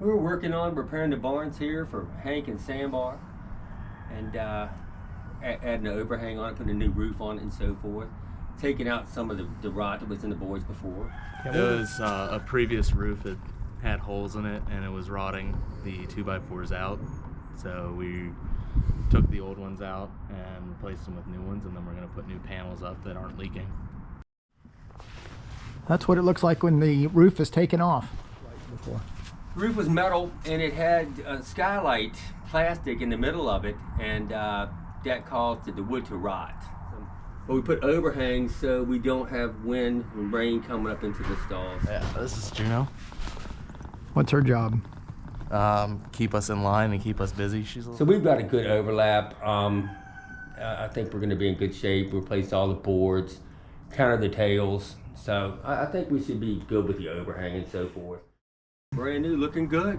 We were working on repairing the barns here for Hank and Sandbar, and adding an overhang on it, putting a new roof on it and so forth. Taking out some of the rot that was in the boards before. It was a previous roof that had holes in it and it was rotting the 2x4s out. So we took the old ones out and replaced them with new ones, and then we're going to put new panels up that aren't leaking. That's what it looks like when the roof is taken off. Before. The roof was metal and it had a skylight plastic in the middle of it, and that caused the wood to rot. But we put overhangs so we don't have wind and rain coming up into the stalls. Yeah, this is Juno. What's her job? Keep us in line and keep us busy. So we've got a good overlap. I think we're going to be in good shape. Replace all the boards, counter the tails. So I think we should be good with the overhang and so forth. Brand new, looking good.